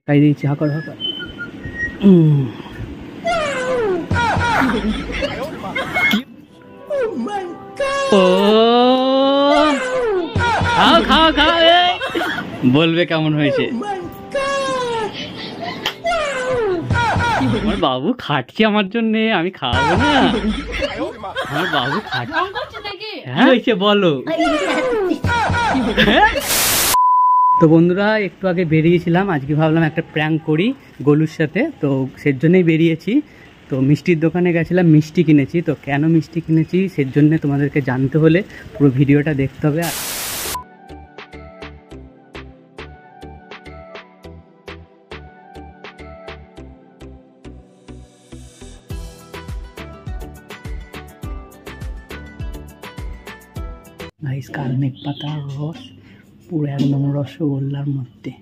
খাই দিয়েছি, হাকর হাকর। ও খাও খাও খাও, বলবে কেমন হয়েছে। আমার বাবু খাটছে আমার জন্য, আমি খাওয়াবো না? আমার বাবু খাটছে। হ্যাঁ হয়েছে বলো। তো বন্ধুরা একটু আগে বেরিয়েছিলাম, আজকে ভাবলাম একটা প্র্যাঙ্ক করি গোলুর সাথে, তো সের জন্যই বেরিয়েছি। তো মিষ্টির দোকানে গেছিলাম, মিষ্টি কিনেছি। তো কেন মিষ্টি কিনেছি সের জন্য তোমাদেরকে জানতে হলে পুরো ভিডিওটা দেখতে হবে। গাইস কালমেঘ পাতার রস পুরো একদম রসগোল্লার মধ্যে,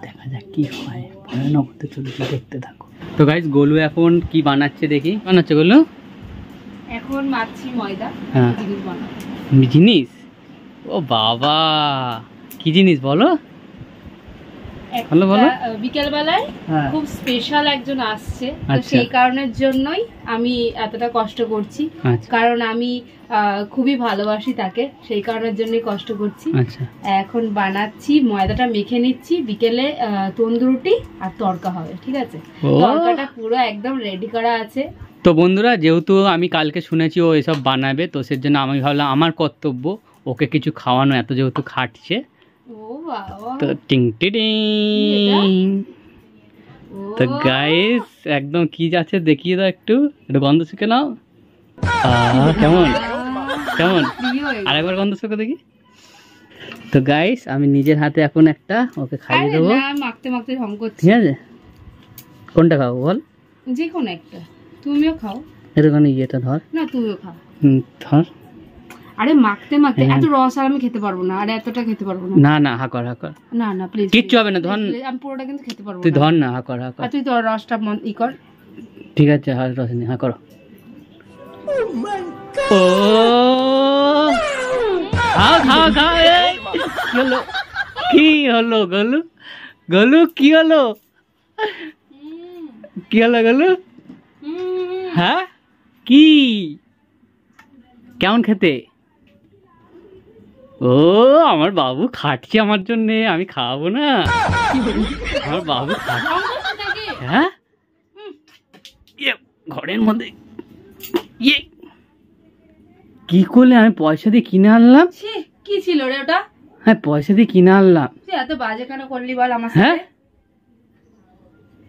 দেখা যাক কি হয়। ভয়ানক হতে চলেছে, দেখতে থাকো। তো গাইস গোলু এখন কি বানাচ্ছে দেখি। বানাচ্ছে গোলু? এখন মাছি ময়দা। হ্যাঁ জিনিস। ও বাবা কি জিনিস বলো? বলো বলো। বিকেল বেলায় খুব স্পেশাল একজন আসছে, তো সেই কারণের জন্যই আমি এতটা কষ্ট করছি। কারণ আমি খুবই ভালোবাসি তাকে, সেই কারণের জন্যই কষ্ট করছি। এখন বানাচ্ছি, ময়দাটা মেখে নিচ্ছি। বিকেলে তন্দুরুটি আর তড়কা হবে, ঠিক আছে? তড়কাটা পুরো একদম রেডি করা আছে। তো বন্ধুরা যেহেতু আমি কালকে শুনেছি ও এসব বানাবে, তো সের জন্য আমি ভাবলাম আমার কর্তব্য ওকে কিছু খাওয়ানো, এত যেহেতু খাটছে। তো টিং টিং। তো গাইস একদম কি যাচ্ছে দেখিয়ে দাও, একটু গন্ধ শুকে নাও। কেমন কেমন আরেকবার গন্ধ শুকে দেখি। তো গাইস আমি নিজের হাতে এখন একটা ওকে খাইয়ে দেবো। মাখতে মাখতে ঢং করছি, ঠিক আছে? কোনটা খাবো বল? যে কোনো একটা। তুমিও খাও। এরকম ইয়েটা ধর না, তুমিও খাও। ধর। আরে মাখতে মাখতে এত রস আর আমি খেতে পারবো না, আর এতটা খেতে পারবো না। না না হাকর হাকর। না না প্লিজ, কিচ্ছু হবে না, ধর। আমি পুরোটা কিন্তু খেতে পারবো না। তুই ধর না, হাকর হাকর। তুই তো রসটা ই কর। ঠিক আছে, রস নি, হাকর। ও খাও খাও খাও। কি হলো, কি হলো গলু? গলু কি হলো? কি হলো গলু? হ্যাঁ কি কেমন খেতে? ও আমার বাবু খাটছে আমার জন্য, আমি খাওয়াবো না? আমার বাবু খাটছে। হ্যাঁ ঘরের মধ্যে কি করলে? আমি পয়সা দিয়ে কিনে আনলাম। কি ছিল রে ওটা? হ্যাঁ পয়সা দিয়ে কিনে আনলাম। এত বাজে কেন করলি বল আমার সাথে?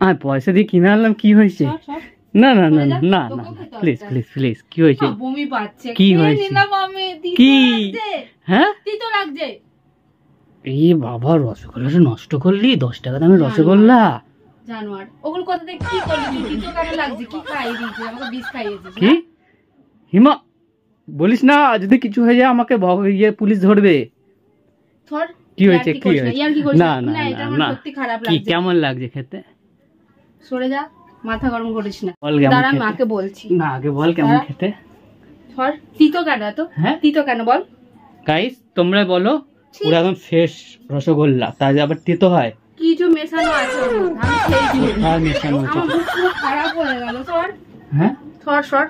হ্যাঁ পয়সা দিয়ে কিনে আনলাম, কি হয়েছে? না না না না না না প্লিজ প্লিজ প্লিজ। কি হয়েছে? বমি পাচ্ছে। কি হয়েছে? কি? হ্যাঁ তিতো লাগছে। এই বাবা রসগোল্লাটা নষ্ট করলি, 10 টাকা দামের রসগোল্লা। জানোয়ার, ওগুলো কথা দিয়ে কি করলি তুই? তিতো কেন লাগছে? কি খাইয়ে দিয়েছিস আমাকে? বিষ খাইয়েছিস? কি হিমা বলিস না, যদি কিছু হয়ে যায় আমাকে পুলিশ ধরবে। কি হয়েছে? কি না না না সত্যি খারাপ কি লাগছে। কেমন লাগছে খেতে? সরে যা, মাথা গরম করিস না। বল কেমন দাঁড়া খেতে? মাকে বলছি না আগে বল কেমন খেতে। ধর। তিতো কেন? তো হ্যাঁ তিতো কেন বল? গাইস তোমরা বলো, পুরো একদম ফ্রেশ রসগোল্লা, তাই আবার তিতো হয়? কিছু মেশানো আছে ওর মধ্যে, আমি খেয়েছি। হ্যাঁ মেশানো আছে। আমার মুখ পুরো খারাপ হয়ে গেল। সর। হ্যাঁ সর সর।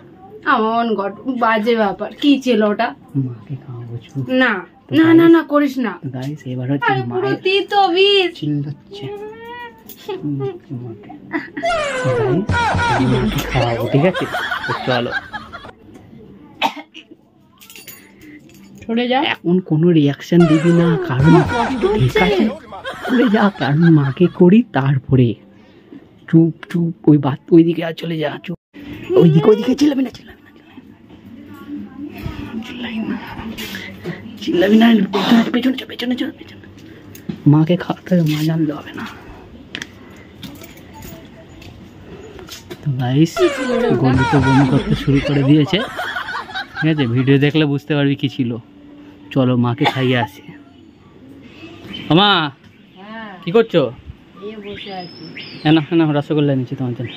আমন গড, বাজে ব্যাপার। কি ছিল ওটা? মাকে খাওয়াবো। না না না না করিস না। গাইস এবার হচ্ছে পুরো তিতো বিষ চিল্লাচ্ছে। খাওয়াবো, ঠিক আছে? চলো সরে যা। এখন কোনো রিয়াকশন দিবি না, কারণ ঠিক আছে চলে যা, কারণ মাকে করি তারপরে। চুপ চুপ, ওইদিকে আর চলে যা, চুপ। ওইদিকে চিল্লাবি না, চিল্লাবি না। পেছনে পেছনে পেছনে। মাকে খাওয়াতে হবে, মা জানলে হবে না। তো গাইস গলু তো বমি করতে শুরু করে দিয়েছে, ঠিক আছে? ভিডিও দেখলে বুঝতে পারবি কি ছিল। চলো মাকে খাইয়ে আসি। মা কি করছো? না রসগোল্লা নিচ্ছি তোমার জন্য।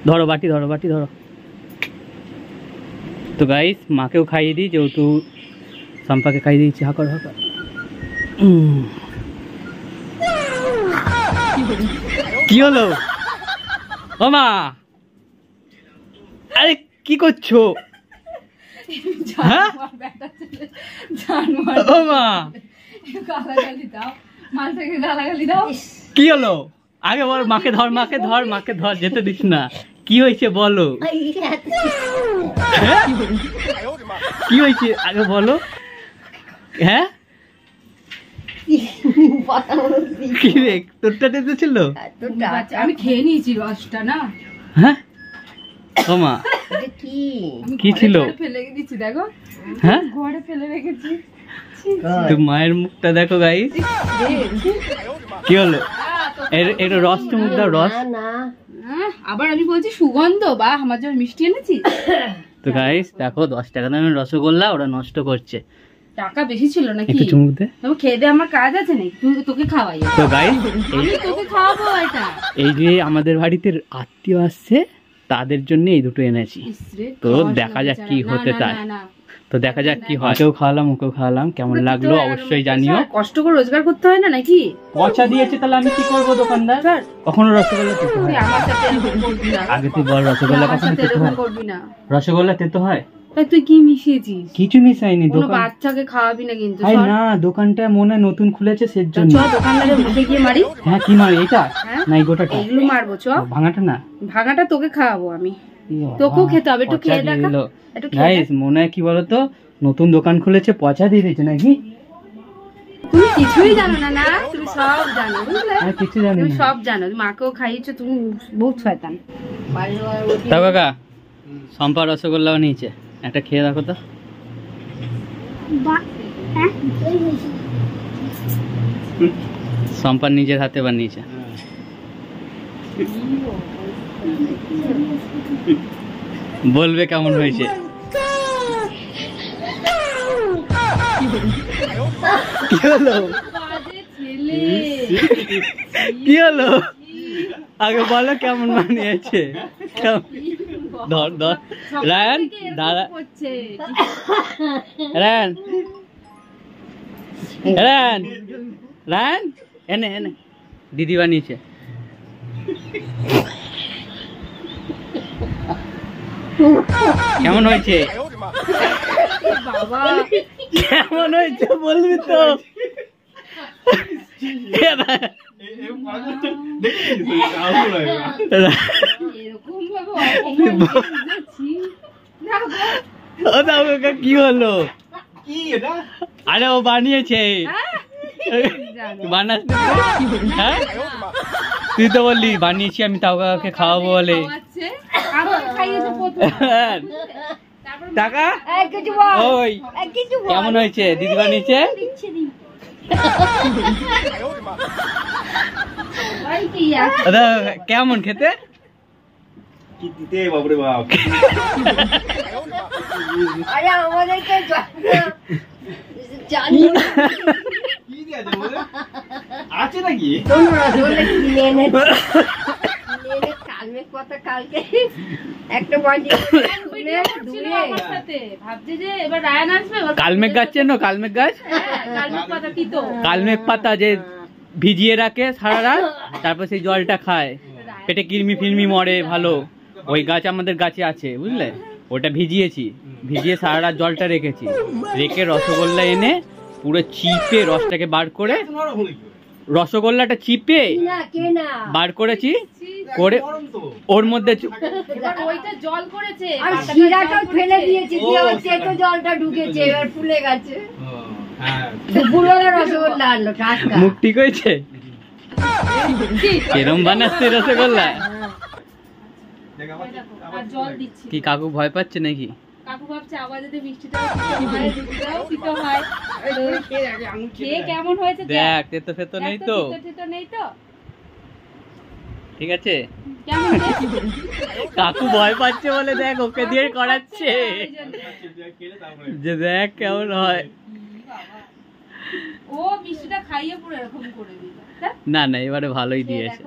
ধরো বাটি, ধরো বাটি ধরো। তো গাইস মাকেও খাইয়ে দিই, যেহেতু সম্পাকে খাইয়ে দিয়েছি। হাকর হাকর। কি হলো ও মা? আরে কি করছো? ও মা কি হলো? আগে বল, মাকে ধর, মাকে ধর, মাকে ধর, যেতে দিস না। কি হয়েছে বলো? কি হয়েছে আগে বলো। হ্যাঁ কি রে, তোরটা টেতে ছিল? আমি খেয়ে নিয়েছি রসটা না। হ্যাঁ ও মা কি ছিল? ফেলে দিচ্ছি দেখো। হ্যাঁ ঘরে ফেলে রেখেছি। তো মায়ের মুখটা দেখো গাইস। কি হলো? এর রস তো মুখ দাও, রস। আবার আমি বলছি সুগন্ধ, বা আমার জন্য মিষ্টি এনেছি। তো গাইস দেখো 10 টাকা দামের রসগোল্লা ওরা নষ্ট করছে। টাকা বেশি ছিল নাকি? একটু চুমুক দে। তুমি খেয়ে দে, আমার কাজ আছে নাকি? তোকে খাওয়াই। তো গাইস আমি তোকে খাওয়াবো এটা। এই যে আমাদের বাড়িতে আত্মীয় আসছে, তাদের জন্য এই দুটো এনেছি। তো দেখা যাক কি হতে চায়। তো দেখা যাক কি হয়। ওকেও খাওয়ালাম, ওকেও খাওয়ালাম, কেমন লাগলো অবশ্যই জানিও। কষ্ট করে রোজগার করতে হয় না নাকি? পয়সা দিয়েছে তাহলে আমি কি করবো দোকানদার? কখনো রসগোল্লা তেতো হয়? আমার সাথে এরকম করবি না। আগে তুই বল, রসগোল্লা কখনো তেতো হয়? করবি না। রসগোল্লা তেতো হয়? তাই তুই কি মিশিয়েছিস? কিছু মিশাইনি। কোনো বাচ্চাকে খাওয়াবি না কিন্তু। আই না, দোকানটা মনে নতুন খুলেছে সেজন্য। চ দোকানদারের মুখে গিয়ে মারি। হ্যাঁ কি মারি? এটা না এই গোটাটা? এগুলো মারবো। চ ভাঙাটা না, ভাঙাটা তোকে খাওয়াবো আমি। তোকেও খেতে হবে, একটু খেয়ে দেখা। একটু খেয়ে গাইস মনে হয় কি বলতো, নতুন দোকান খুলেছে, পচা দিয়ে দিয়েছে নাকি? তুমি কিছুই জানো না। না তুমি সব জানো, বুঝলে? আমি কিছু জানি না। তুমি সব জানো, মাকেও খাইয়েছো, তুমি বহুত শয়তান। তা কাকা সম্পা রসগোল্লা বানিয়েছে, একটা খেয়ে দেখো তো। সম্পা নিজের হাতে বানিয়েছে। বলবে কেমন হয়েছে। কি হলো? কি হলো আগে বলো কেমন বানিয়েছে? ধর ধর রায়ান, দাদা রায়ান, রায়ান, রায়ান এনে এনে, দিদি বানিয়েছে। কেমন হয়েছে? বাবা কেমন হয়েছে বলবি তো। কি হলো? আরে ও বানিয়েছে। বানাস হ্যাঁ, তুই তো বললি বানিয়েছি আমি, তাও কাকে খাওয়াবো বলে। টাকা ওই কেমন হয়েছে? দিদি বানিয়েছে। কেমন খেতে? আছে নাকি? কালমেঘ গাছ চেনো? কালমেঘ গাছ, কালমেঘ পাতা যে ভিজিয়ে রাখে সারা রাত, তারপর সেই জলটা খায়, পেটে কিরমি ফিরমি মরে ভালো। ওই গাছ আমাদের গাছে আছে বুঝলে, ওটা ভিজিয়েছি, ভিজিয়ে সারা রাত জলটা রেখেছি, রেখে রসগোল্লা এনে পুরো চিপে রসটাকে বার করে, রসগোল্লাটা চিপে বার করেছি, করে ওর মধ্যে জল করেছে, ফেলে দিয়েছি, জলটা ঢুকেছে, এবার ফুলে গেছে। রসগোল্লা আনলো, মুখ ঠিক হয়েছে? কেরম বানাচ্ছে রসগোল্লা? কি কাকু ভয় পাচ্ছে নাকি? কাকু ভাবছে আবার যদি মিষ্টিটা হয়। খেয়ে কেমন হয়েছে দেখ, তেতো ফেতো নেই তো? নেই তো, ঠিক আছে। কাকু ভয় পাচ্ছে বলে দেখ ওকে দিয়ে করাচ্ছে, যে দেখ কেমন হয়। ও মিষ্টিটা খাইয়ে পুরো এরকম করে দিল। না না এবারে ভালোই দিয়েছে।